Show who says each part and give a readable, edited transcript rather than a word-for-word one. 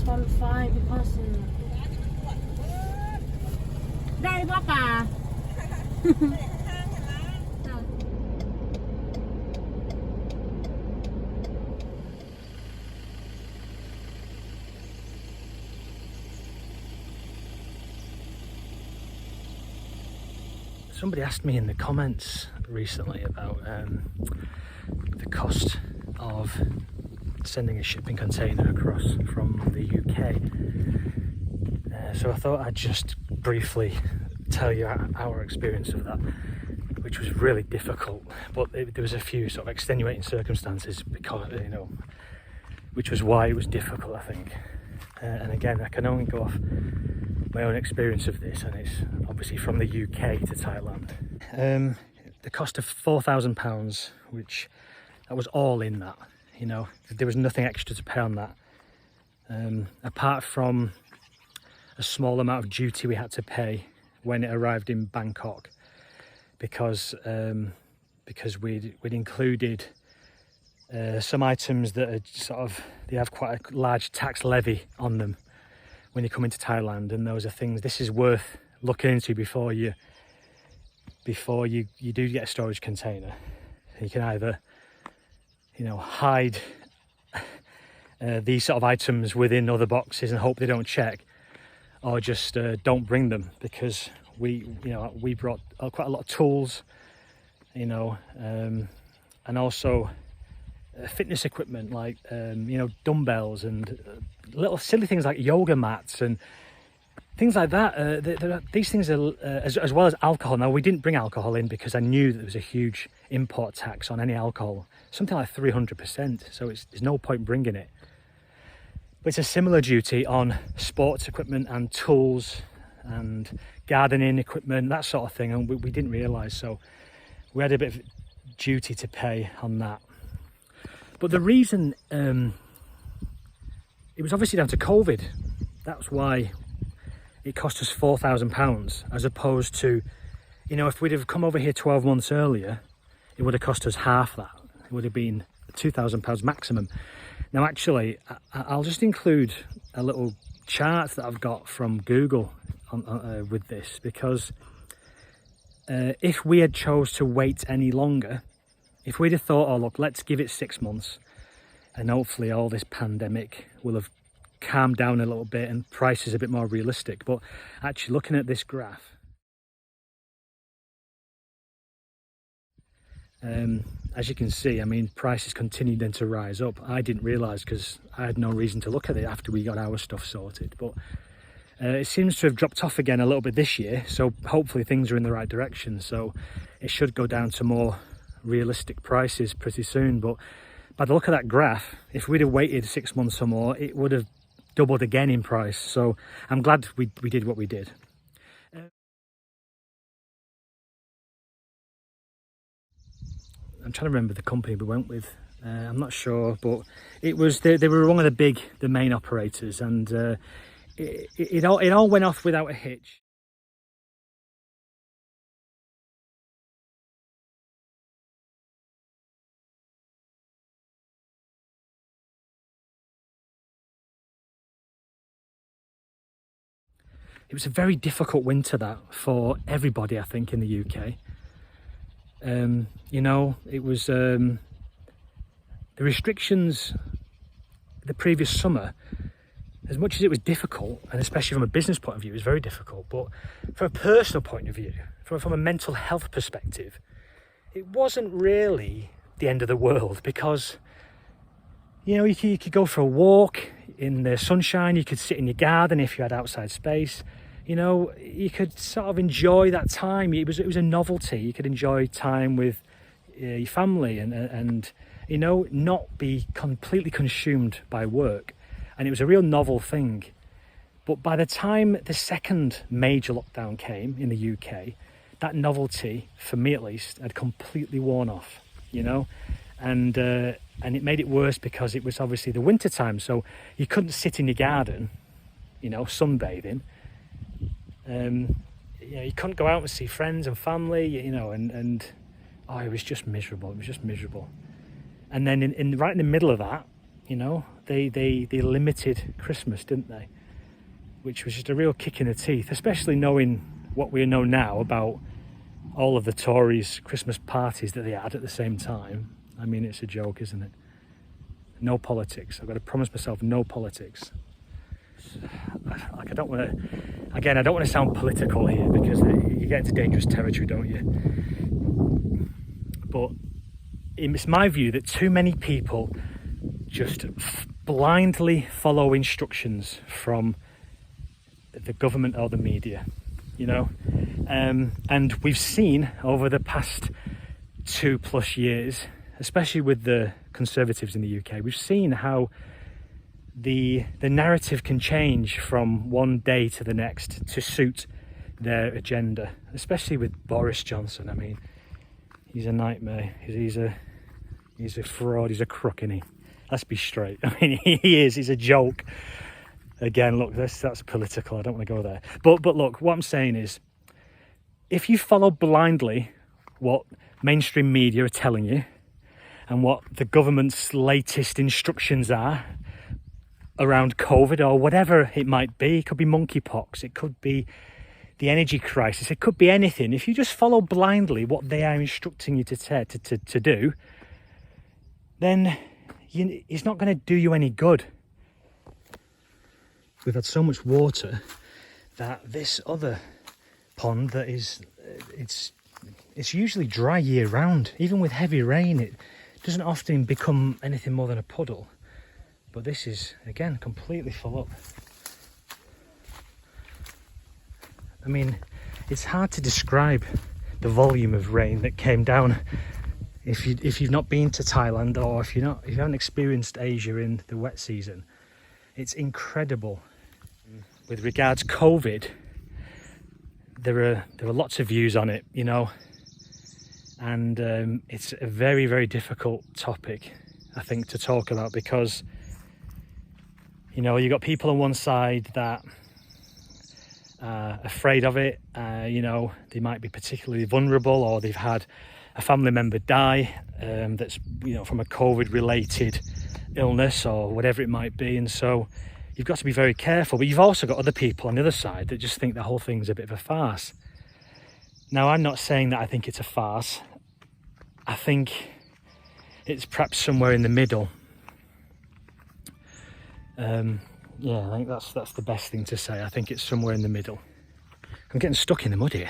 Speaker 1: this one fine because ได้ป่ะป่า
Speaker 2: Somebody asked me in the comments recently about the cost of sending a shipping container across from the UK. So I thought I'd just briefly tell you our experience of that, which was really difficult. But there was a few sort of extenuating circumstances because, which was why it was difficult, I think. And again, I can only go off my own experience of this, and it's obviously from the UK to Thailand. The cost of £4,000, which that was all in that, there was nothing extra to pay on that, apart from a small amount of duty we had to pay when it arrived in Bangkok, because we'd included some items that are they have quite a large tax levy on them when you come into Thailand, and those are things this is worth looking into before you do get a storage container. You can either hide these sort of items within other boxes and hope they don't check, or just don't bring them, because we brought quite a lot of tools, and also fitness equipment like dumbbells and little silly things like yoga mats and things like that. These things are as well as alcohol. Now, we didn't bring alcohol in because I knew that there was a huge import tax on any alcohol, something like 300%, so there's no point bringing it. But it's a similar duty on sports equipment and tools and gardening equipment, that sort of thing, and we didn't realise, so we had a bit of duty to pay on that. But the reason, it was obviously down to COVID. That's why it cost us £4,000, as opposed to, if we'd have come over here 12 months earlier, it would have cost us half that. It would have been £2,000 maximum. Now, actually, I'll just include a little chart that I've got from Google with this, because if we had chose to wait any longer, if we'd have thought, oh look, let's give it 6 months and hopefully all this pandemic will have calmed down a little bit and prices a bit more realistic. But actually, looking at this graph, as you can see, prices continued then to rise up. I didn't realise because I had no reason to look at it after we got our stuff sorted, but it seems to have dropped off again a little bit this year, so hopefully things are in the right direction. So it should go down to more realistic prices pretty soon. But by the look of that graph, if we'd have waited 6 months or more, it would have doubled again in price. So I'm glad we did what we did. I'm trying to remember the company we went with. I'm not sure, but it was they were one of the main operators, and it all went off without a hitch. It was a very difficult winter, that, for everybody, I think, in the UK. It was the restrictions the previous summer, as much as it was difficult, and especially from a business point of view, it was very difficult, but from a personal point of view, from a mental health perspective, it wasn't really the end of the world, because you could go for a walk in the sunshine, you could sit in your garden if you had outside space. You could sort of enjoy that time. It was a novelty. You could enjoy time with your family and not be completely consumed by work. And it was a real novel thing. But by the time the second major lockdown came in the UK, that novelty, for me at least, had completely worn off, and it made it worse because it was obviously the winter time, so you couldn't sit in your garden, sunbathing. You couldn't go out and see friends and family, and it was just miserable. And then right in the middle of that, they limited Christmas, didn't they? Which was just a real kick in the teeth, especially knowing what we know now about all of the Tories' Christmas parties that they had at the same time. I mean, it's a joke, isn't it? No politics. I've got to promise myself no politics. Like, I don't want to sound political here, because you get into dangerous territory, don't you? But it's my view that too many people just blindly follow instructions from the government or the media, you know. And we've seen over the past 2+ years, especially with the Conservatives in the UK, we've seen how the narrative can change from one day to the next to suit their agenda, especially with Boris Johnson. I mean, he's a nightmare. He's a fraud. He's a crook, isn't he? Let's be straight. I mean, he is. He's a joke. Again, look, that's political. I don't want to go there. But look, what I'm saying is, if you follow blindly what mainstream media are telling you and what the government's latest instructions are around COVID or whatever it might be, it could be monkeypox, it could be the energy crisis, it could be anything. If you just follow blindly what they are instructing you to do, then it's not going to do you any good. We've had so much water that this other pond that it's usually dry year round. Even with heavy rain, it doesn't often become anything more than a puddle. But this is, again, completely full up. I mean, it's hard to describe the volume of rain that came down if you've not been to Thailand, or if you haven't experienced Asia in the wet season. It's incredible. With regards COVID, there are lots of views on it, you know, and it's a very, very difficult topic, I think, to talk about, because, you know, you got people on one side that are afraid of it. You know, they might be particularly vulnerable, or they've had a family member die that's, you know, from a COVID-related illness or whatever it might be, and so you've got to be very careful. But you've also got other people on the other side that just think the whole thing's a bit of a farce. Now, I'm not saying that I think it's a farce. I think it's perhaps somewhere in the middle. Yeah, I think that's the best thing to say. I think it's somewhere in the middle. I'm getting stuck in the mud here.